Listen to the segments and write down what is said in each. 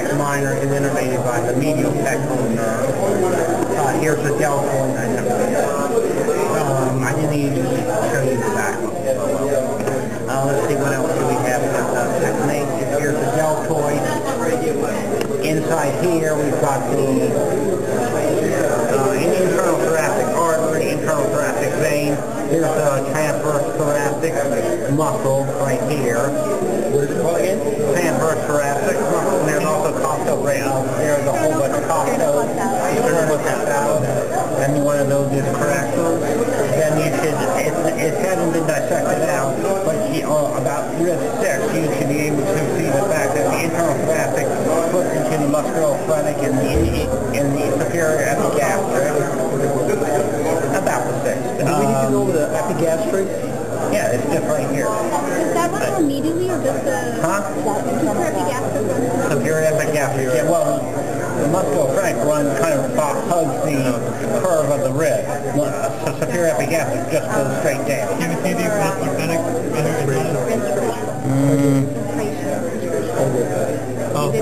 teres minor is innervated by the medial pectoral nerve. Here's the deltoid. I didn't even show you the back one. Let's see what else do we have with the technique. Here's the deltoid. Inside here we've got the internal thoracic artery, internal thoracic vein. Here's the transverse thoracic muscle right here. What is it called again? Transverse thoracic muscle. And there's also costo-radius. There's a whole bunch of costo. Any one of those is correct. Then you should, it hasn't been dissected out, but about rib 6, you should be able to see the fact that the internal thoracic splits into the musculophrenic and the superior epigastric. About the 6th. Do we need to know the epigastric? Yeah, it's just right here. Does that run immediately or does the superior epigastric run? Superior epigastric, yeah, well, the musculophrenic run kind of hugs the curve of the rib. So superior epigastric just goes straight down. Can you see the musculophrenic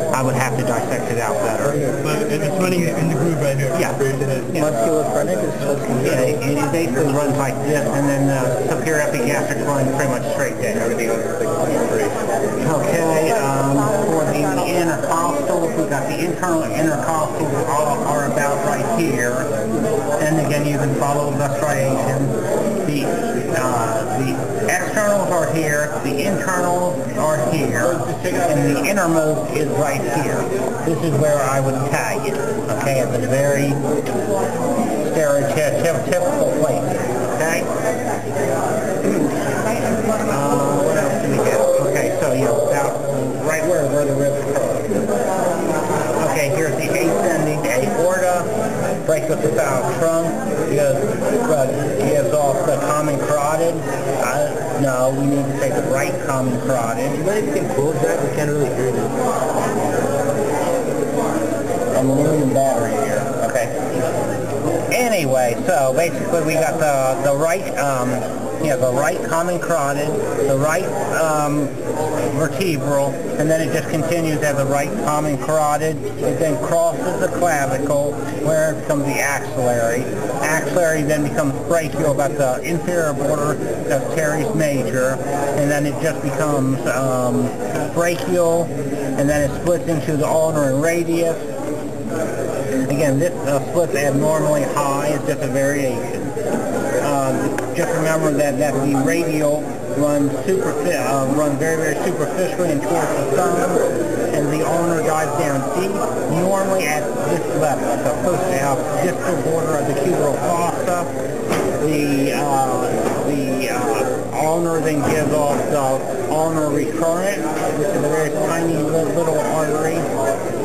I would have to dissect it out better. But it's running in the groove right here. Yeah. Musculophrenic is supposed to be... Yeah, it basically runs like this, and then the superior epigastric runs pretty much straight down. Everything else is like Okay, for the intercostals, we've got the internal intercostals are about right here. And again, you can follow the striation. The externals are here, the internals are here, and the innermost is right here. This is where I would tag it, okay, at the very stereotypical place, okay? What else do we have? Okay, so about right where the ribs curve. Okay, here's the ascending aorta, breaks up the bowel trunk, gives off the common carotid. No, we need to say the right common carotid. You might even close that, we can't really hear this. Aluminum battery here. Okay. Anyway, so basically we got the right the right common carotid, the right vertebral, and then it just continues as the right common carotid. It then crosses the clavicle where it becomes the axillary. Axillary then becomes brachial about the inferior border of teres major, and then it just becomes brachial, and then it splits into the ulnar and radius. Again, this splits abnormally high. It's just a variation. Just remember that the radial runs very, very superficially and towards the thumb, and the ulnar dives down deep, normally at this level, at the distal border of the cubital fossa. The ulnar then gives off the ulnar recurrent, which is a very tiny little artery,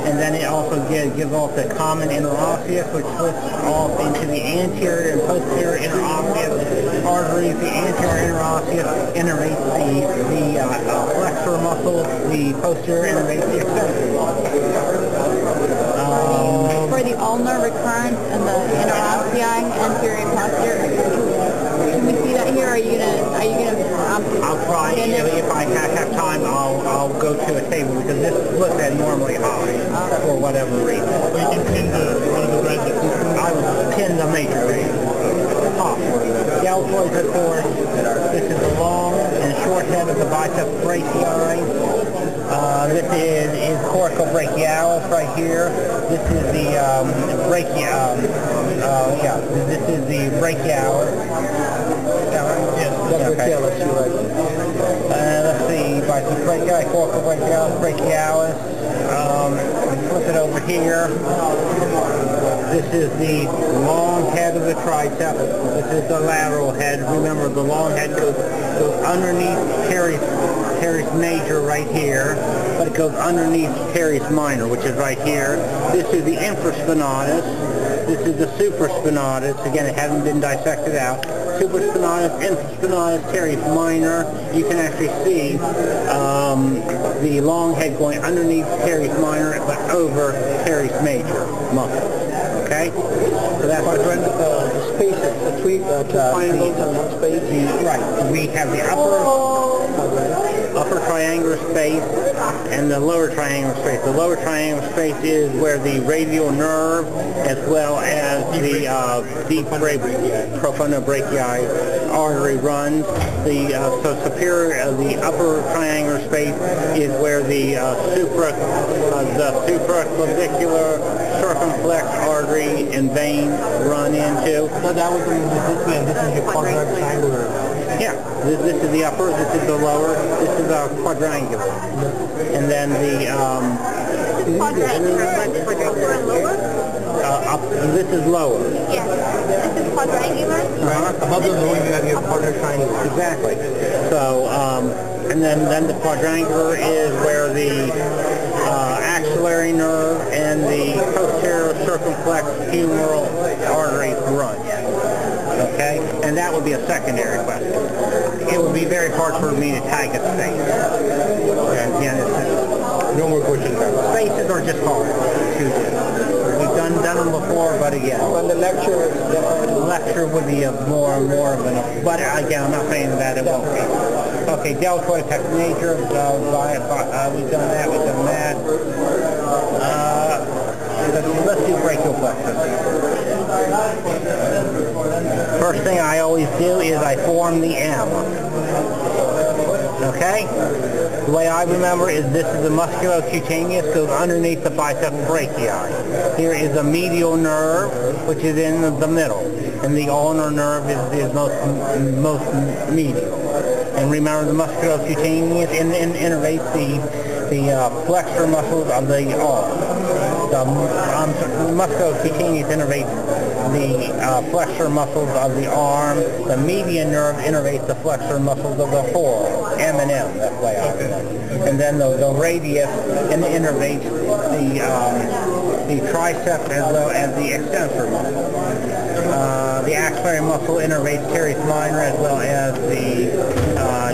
and then it also gives off the common interosseous, which splits off into the anterior and posterior interosseous arteries. The anterior interosseous innervates the flexor muscle, the posterior innervates the extensor muscle. For the ulnar recurrence and the interossei, anterior and posterior, can we see that here? Are you gonna? I'll try. If I have time, I'll go to a table because this looks abnormally high for whatever reason. Or you can pin one of the brackets. I would pin the major vein. Deltoids, of course. This is the long and short head of the biceps brachii. This is coracobrachialis right here. This is the this is the brachialis. Brachialis, you're right. Let's see, biceps brachii, coracobrachialis, brachialis. Flip it over here. This is the long head of the tricep. This is the lateral head. Remember, the long head goes underneath teres major right here, but it goes underneath teres minor, which is right here. This is the infraspinatus. This is the supraspinatus. Again, it hasn't been dissected out. Supraspinatus, infraspinatus, teres minor. You can actually see the long head going underneath teres minor, but over teres major muscle. Okay? So that's what the spaces, the two triangles on one space. Right. We have the upper upper triangular space and the lower triangular space. The lower triangular space is where the radial nerve as well as the deep profundobrachial artery runs. The the upper triangular space is where the supraclavicular circumflex artery and vein run into. So that was this way, and this is your quadrangular. Yeah, this is the upper, this is the lower, this is a quadrangular. And then the Quadrangular, but quadrangular lower? this is lower. Yes. This is quadrangular. Above the lower, you have your quadrangular. Exactly. So, and then the quadrangular is where the axillary nerve and the posterior circumflex humeral arteries run. Okay? And that would be a secondary question. It would be very hard for me to tag a space. And again, No more questions. spaces are just hard to do. We've done them before, but again. On the lecture, Lecture would be more and more of an, but again, I'm not saying that it won't be. Okay, deltoid pectinator, we've done that, let's do brachial plexus. First thing I always do is I form the M. Okay? The way I remember is this is the musculocutaneous, goes underneath the biceps brachii. Here is a medial nerve, which is in the middle, and the ulnar nerve is most medial. And remember, the musculocutaneous innervates the flexor muscles of the arm. The musculocutaneous innervates the flexor muscles of the arm. The median nerve innervates the flexor muscles of the forearm. M&M, that's why I remember. And then the radius innervates the triceps as well as the extensor muscle. The axillary muscle innervates teres minor as well as the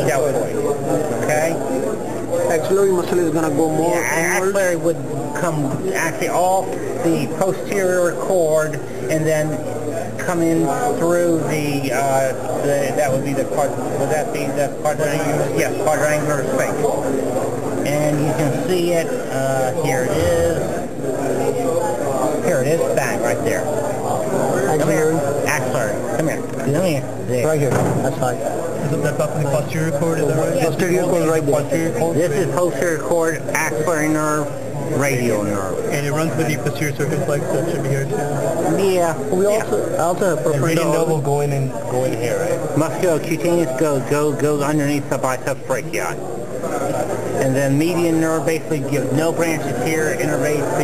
deltoid. Okay? axillary muscle is going to go more Axillary would come actually off the posterior cord and then come in through that would be the quadrangular? Yes, quadrangular space. And you can see it, here it is. Here it is, bang, right there. axillary. Axillary, come here. There. Right here. That's fine. Isn't that up in the posterior cord? Is that right? Posterior cord right there. Posterior cord. This is posterior cord, axillary nerve, radial nerve. And it runs with the posterior circumflex, that should be here too. Yeah. We also And radial nerve will go in here, right? Musculocutaneous goes underneath the biceps brachii. And then median nerve basically gives no branches here, innervates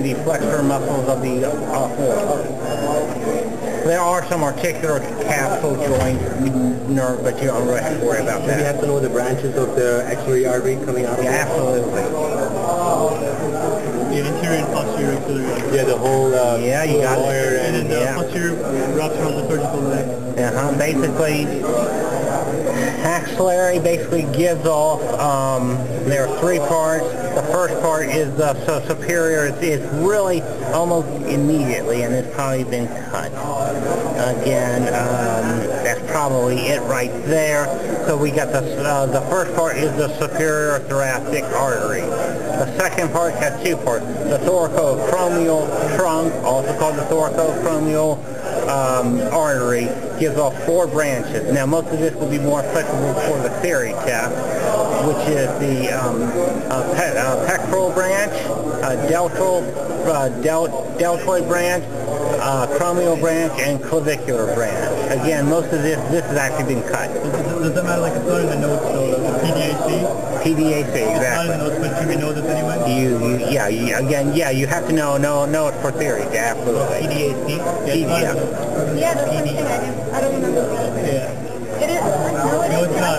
the flexor muscles of the forearm. There are some articular capsule joint nerve, but you don't really have to worry about Do we that. have to know the branches of the axillary artery coming out of Yeah, absolutely. The anterior and posterior axillary. Yeah, the whole Yeah, you got And it. then the Yeah. posterior wraps around the surgical neck. Basically, axillary basically gives off, there are three parts. The first part is the superior. It's really almost immediately, and it's probably been cut. Again, that's probably it right there. So we got the first part is the superior thoracic artery. The second part has two parts. The thoracoacromial trunk, also called the thoracoacromial artery, gives off four branches. Now, most of this will be more applicable for the theory test, which is the pectoral branch, deltoid branch, acromial branch, and clavicular branch. Again, most of this has actually been cut. Does that matter, like it's not in the notes though, the PDAC? PDAC, It's not in the exactly. notes, but should we know this anyway? You have to know it for theory, absolutely. PDAC? Yeah. Yeah, that's one thing I don't remember. Yeah. It is. No, it's not.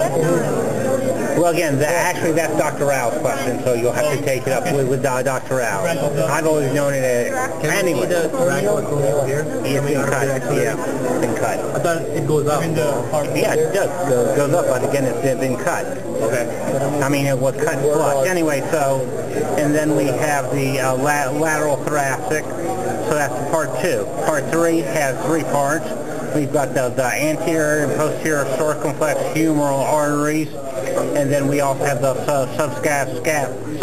Well, again, that's Dr. Rao's question, so you'll have to take it up with Dr. Rao. I've always known it as, anyway. the thoracoacromial here? It's been cut, yeah, it's been cut. I thought it goes up. In the heart. Yeah, it does, goes up, but again, it's been cut. Okay. I mean, it was cut flush. Anyway, and then we have the lateral thoracic, so that's part two. Part three has three parts. We've got the anterior and posterior circumflex humeral arteries. And then we also have the subscapular.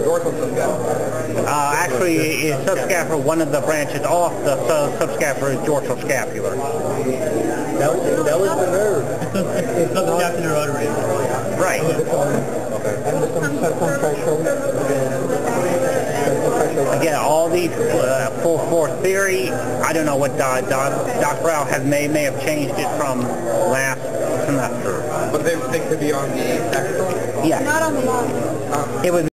Dorsal subscapular. Actually, it's subscapular. One of the branches off the subscapular is dorsal scapular. That was the nerve. It's subscapular artery. Right. Again, all these full force theory. I don't know what Dr. Rao may have changed it from last semester. But they could be on the axle? Yes. Not on the long. It was